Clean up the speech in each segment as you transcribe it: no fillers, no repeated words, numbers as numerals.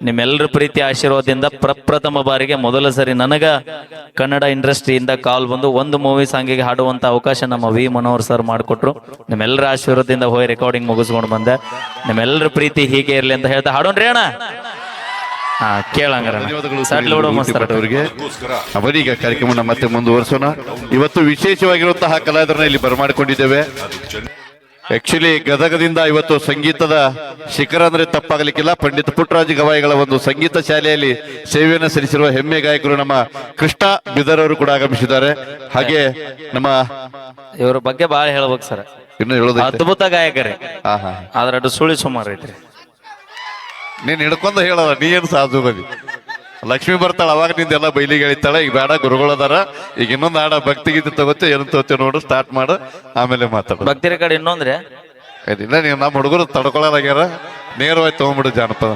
ನಿಮ್ಮೆಲ್ಲರ ಪ್ರೀತಿ ಆಶೀರ್ವಾದದಿಂದ ಪ್ರಪ್ರಥಮ ಬಾರಿಗೆ ಮೊದಲ ಸರಿ ನನಗ ಕನ್ನಡ ಇಂಡಸ್ಟ್ರಿಯಿಂದ ಕಾಲ್ ಬಂದು ಒಂದು ಮೂವಿ ಸಾಂಗಿಗೆ ಹಾಡುವಂತ ಅವಕಾಶ ನಮ್ಮ ವಿ ಮನೋಹರ್ ಸರ್ ಮಾಡಿಕೊಟ್ರು. ನಿಮ್ಮೆಲ್ಲರ ಆಶೀರ್ವಾದದಿಂದ ಹೋಗಿ ರೆಕಾರ್ಡಿಂಗ್ ಮುಗಿಸ್ಕೊಂಡು ಬಂದೆ. ನಿಮ್ಮೆಲ್ಲರ ಪ್ರೀತಿ ಹೀಗೆ ಇರ್ಲಿ ಅಂತ ಹೇಳ್ತಾ ಹಾಡೋಣ್ರಿ ಅಣ್ಣ. ಅವರೀಗ ಕಾರ್ಯಕ್ರಮ ಮತ್ತೆ ಮುಂದುವರಿಸೋಣ. ಇವತ್ತು ವಿಶೇಷವಾಗಿರುವಂತಹ ಕಲಾವಿದರನ್ನ ಇಲ್ಲಿ ಬರಮಾಡಿಕೊಂಡಿದ್ದೇವೆ. ಆಕ್ಚುಲಿ ಗದಗದಿಂದ ಇವತ್ತು ಸಂಗೀತದ ಶಿಖರ ಅಂದ್ರೆ ತಪ್ಪಾಗಲಿಕ್ಕಿಲ್ಲ. ಪಂಡಿತ ಪುಟ್ಟರಾಜ ಗವಾಯಿಗಳ ಒಂದು ಸಂಗೀತ ಶಾಲೆಯಲ್ಲಿ ಸೇವೆಯನ್ನು ಸಲ್ಲಿಸಿರುವ ಹೆಮ್ಮೆ ಗಾಯಕರು ನಮ್ಮ ಕೃಷ್ಣ ಬಿದರ್ ಅವರು ಕೂಡ ಆಗಮಿಸಿದ್ದಾರೆ. ಹಾಗೆ ನಮ್ಮ ಇವರ ಬಗ್ಗೆ ಬಹಳ ಹೇಳ್ಬೇಕು ಸರ್. ಇನ್ನು ಹೇಳೋದು ಅದ್ಭುತ ಗಾಯಕರೇ. ಆದ್ರೆ ಅದು ಸುಳಿ ಸುಮಾರು ಐತ್ರಿ. ನೀನ್ ಹಿಡ್ಕೊಂಡ ಹೇಳಲ್ಲ, ನೀ ಏನು ಸಾಧು ಬದಿ. ಲಕ್ಷ್ಮಿ ಬರ್ತಾಳ, ಅವಾಗ ನಿಂದೆಲ್ಲ ಬೈಲಿಗೆ ಹೇಳಿತಾಳೆ. ಈಗ ಬೇಡ, ಗುರುಗಳದಾರ. ಈಗ ಇನ್ನೊಂದು ಆಡ ಭಕ್ತಿಗೀತೆ ತಗೋತೆ, ಏನು ತಗೋತೆ ನೋಡು, ಸ್ಟಾರ್ಟ್ ಮಾಡು, ಆಮೇಲೆ ಮಾತಾಡ. ಭಕ್ತಿರ ಕಡೆ ಇನ್ನೊಂದ್ರೆ ಇಲ್ಲ, ನೀವು ನಮ್ಮ ಹುಡುಗರು ತಡ್ಕೊಳ್ಳೋದಾಗ್ಯಾರ. ನೇರವಾಗಿ ತಗೊಂಡ್ಬಿಡು ಜಾನಪದ.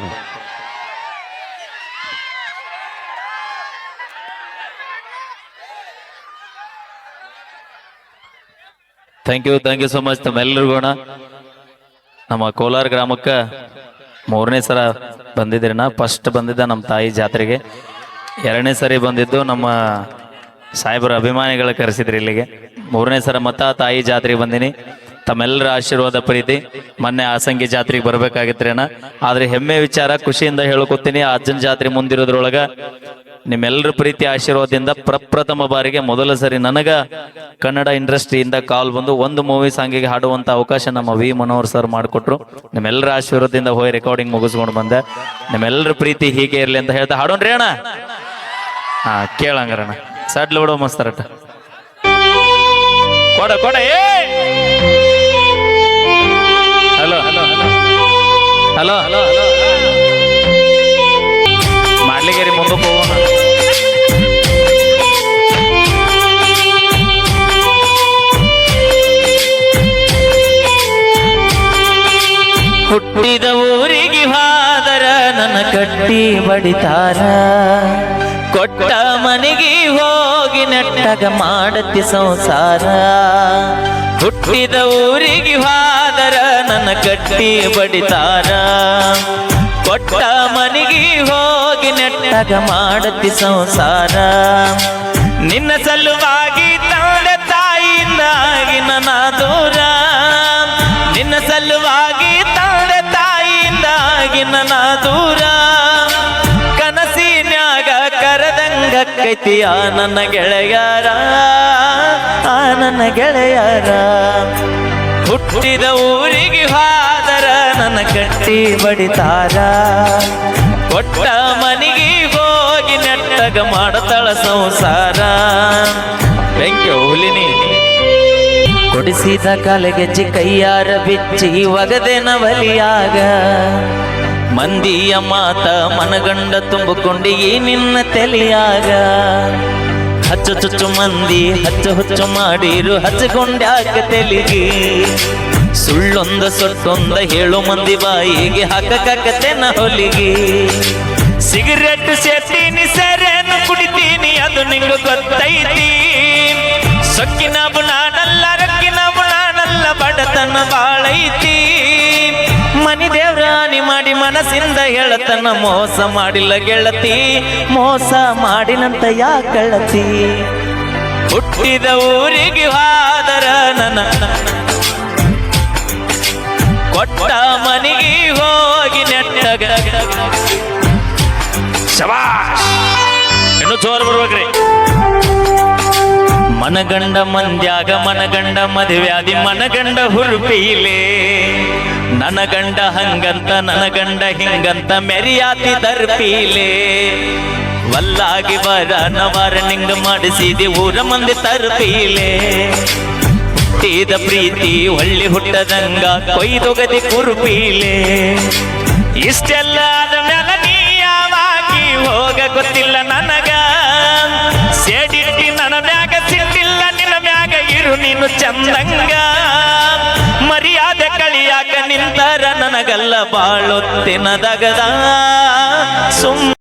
ಥ್ಯಾಂಕ್ ಯು ಸೋ ಮಚ್ ತಮ್ಮೆಲ್ಲರಿಗೂ. ನಮ್ಮ ಕೋಲಾರ ಗ್ರಾಮಕ್ಕೆ 3ನೇ ಸಲ ಬಂದಿದ್ರಿ. ನಾ ಫಸ್ಟ್ ಬಂದಿದ್ದ ನಮ್ಮ ತಾಯಿ ಜಾತ್ರೆಗೆ, 2ನೇ ಸರಿ ಬಂದಿದ್ದು ನಮ್ಮ ಸಾಹೇಬರ ಅಭಿಮಾನಿಗಳ ಕರೆಸಿದ್ರಿ ಇಲ್ಲಿಗೆ. 3ನೇ ಸಲ ಮತ್ತ ತಾಯಿ ಜಾತ್ರೆಗೆ ಬಂದಿನಿ. ತಮ್ಮೆಲ್ಲರ ಆಶೀರ್ವಾದ ಪ್ರೀತಿ. ಮೊನ್ನೆ ಆಸಂಗಿ ಜಾತ್ರೆಗೆ ಬರ್ಬೇಕಾಗಿತ್ರಿ ಅಣ್ಣ. ಆದ್ರೆ ಹೆಮ್ಮೆ ವಿಚಾರ, ಖುಷಿಯಿಂದ ಹೇಳ್ಕೊತೀನಿ, ಅಜ್ಜನ ಜಾತ್ರೆ ಮುಂದಿರೋದ್ರೊಳಗ ನಿಮ್ಮೆಲ್ಲರ ಪ್ರೀತಿ ಆಶೀರ್ವಾದದಿಂದ ಪ್ರಪ್ರಥಮ ಬಾರಿಗೆ ಮೊದಲ ಸರಿ ನನಗ ಕನ್ನಡ ಇಂಡಸ್ಟ್ರಿಯಿಂದ ಕಾಲ್ ಬಂದು ಒಂದು ಮೂವಿ ಸಾಂಗಿಗೆ ಹಾಡುವಂತ ಅವಕಾಶ ನಮ್ಮ ವಿ ಮನೋಹರ್ ಸರ್ ಮಾಡಿಕೊಟ್ರು. ನಿಮ್ಮೆಲ್ಲರ ಆಶೀರ್ವಾದದಿಂದ ಹೋಗಿ ರೆಕಾರ್ಡಿಂಗ್ ಮುಗಿಸ್ಕೊಂಡು ಬಂದೆ. ನಿಮ್ಮೆಲ್ಲರ ಪ್ರೀತಿ ಹೀಗೆ ಇರ್ಲಿ ಅಂತ ಹೇಳ್ತಾ ಹಾಡೋಣ್ರಿ ಅಣ್ಣ. ಕೇಳಂಗಾರಣ್ಣ. ಸಡ್ಲು ಬಿಡೋ ಮಸ್ತಾರಟ ಕೊಡ ಕೊಡ. Hello hello hello hello hello ಮಾಡ್ಲಿಗೇರಿ ಮುಂದಕ್ಕೆ ಹೋಗೋಣ. ಹುಟ್ಟಿದ ಊರಿಗೆ ಹಾದರ ನನ್ನ ಕಟ್ಟಿ ಬಡಿತಾರ, ಕೊಟ್ಟ ಮನೆಗೆ ಹೋಗಿ ನೆಟ್ಟಗ ಮಾಡತಿ ಸಂಸಾರ. ಹುಟ್ಟಿದ ಊರಿಗೆ ಹಾದರ ನನ್ನ ಕಟ್ಟಿ ಬಡಿತಾರ, ಕೊಟ್ಟ ಮನೆಗೆ ಹೋಗಿ ನೆಟ್ಟಗ ಮಾಡತಿ ಸಂಸಾರ. ನಿನ್ನ ಸಲುವಾಗಿ ತಂದೆ ತಾಯಿಯಿಂದಾಗಿ ನನ್ನ ದೂರ, ನಿನ್ನ ಸಲುವಾಗಿ ತಂದೆ ತಾಯಿಯಿಂದಾಗಿ ನನ್ನ ದೂರ. ಕನಸಿನ್ಯಾಗ ಕರೆದಂಗಕ್ಕೈತಿಯ ನನ್ನ ಗೆಳೆಯರ, ನನ್ನ ಗೆಳೆಯರ. ಹುಟ್ಟಿದ ಊರಿಗೆ ಹಾದರ ನನ್ನ ಕಟ್ಟಿ ಬಡಿತಾರ, ಕೊಟ್ಟ ಮನೆಗೆ ಹೋಗಿ ನೆಟ್ಟಗ ಮಾಡತಾಳ ಸಂಸಾರ. ಬೆಂಕಿ ಹುಲಿನಿ ಕೊಡಿಸಿದ ಕಾಲಗೆಜ್ಜಿ ಕೈಯಾರ ಬಿಚ್ಚಿ ಒಗದೆನ ಬಲಿಯಾಗ, ಮಂದಿಯ ಮಾತ ಮನಗಂಡ ತುಂಬಿಕೊಂಡಿ ನಿನ್ನ ತಲೆಯಾಗ. ಹಚ್ಚು ಚುಚ್ಚು ಮಂದಿ ಹಚ್ಚು ಹುಚ್ಚು ಮಾಡಿರು ಹಚ್ಚಿಕೊಂಡ್ಯಾಕ ತೆಲಿಗೆ, ಸುಳ್ಳೊಂದ ಸೊಟ್ಟೊಂದ ಹೇಳು ಮಂದಿ ಬಾಯಿಗೆ ಹಾಕಕತ್ತೇನ ಹೊಲಿಗೆ. ಸಿಗರೆಟ್ ಸೇತೀನಿ ಸೆರೆನು ಕುಡಿತೀನಿ ಅದು ನಿಂಗ ಗೊತ್ತೈತಿ, ಸೊಕ್ಕಿನ ಬುಣಾನಲ್ಲ ರಕ್ಕಿನ ಬುಣಾನಲ್ಲ ಬಡತನ ಬಾಳೈತಿ. ಮನಿ ದೇವ್ರಾನಿ ಮಾಡಿ ಮನಸ್ಸಿಂದ ಹೇಳತನ ಮೋಸ ಮಾಡಿಲ್ಲ ಗೆಳತಿ, ಮೋಸ ಮಾಡಿನಂತ ಯಾಕಳತಿ. ಹುಟ್ಟಿದ ಊರಿಗೆ ಹಾದರ ನನ್ನ ಕೊಟ್ಟ ಮನೆಗೆ ಹೋಗಿ ನೆಟ್ಟಗ. ಶಬಾಷ್, ಇನ್ನು ಜೋರು ಬರ್ಬೇಕ್ರಿ. ಮನಗಂಡ ಮಂದ್ಯಾಗ ಮನಗಂಡ ಮದುವ್ಯಾದಿ ಮನಗಂಡ ಹುರುಪಿಲೆ, ನನ್ನ ಗಂಡ ಹಂಗಂತ ನನ್ನ ಗಂಡ ಹಿಂಗಂತ ಮೆರಿಯಾತಿ ತರ್ಪೀಲೆ. ವಲ್ಲಾಗಿ ಬರನ ವಾರ್ನಿಂಗ್ ಮಾಡಿಸಿದಿ ಊರ ಮಂದಿ ತರ್ಪೀಲೆ. ಹುಟ್ಟಿದ ಪ್ರೀತಿ ಒಳ್ಳಿ ಹುಟ್ಟದಂಗ ಕೊಯ್ದೊಗದಿ ಕುರುಪೀಲೆ. ಇಷ್ಟೆಲ್ಲ ಆದ ಮ್ಯಾಲ ನೀ ಯಾವಾಗಿ ಹೋಗ ಗೊತ್ತಿಲ್ಲ ನನಗ, ಸೇಡಿಟ್ಟಿ ನನ್ನ ಮ್ಯಾಗ ಸಿಟ್ಟಿಲ್ಲ ನಿನ್ನ ಮ್ಯಾಗ ಇರು ನೀನು ಚಂದಂಗ. ಮರ್ಯಾದೆ ಕಳಿಯಾಕ ನಿಂತರ ನನಗಲ್ಲ ಬಾಳೊತ್ತಿನದಗದ ಸುಮ್ಮ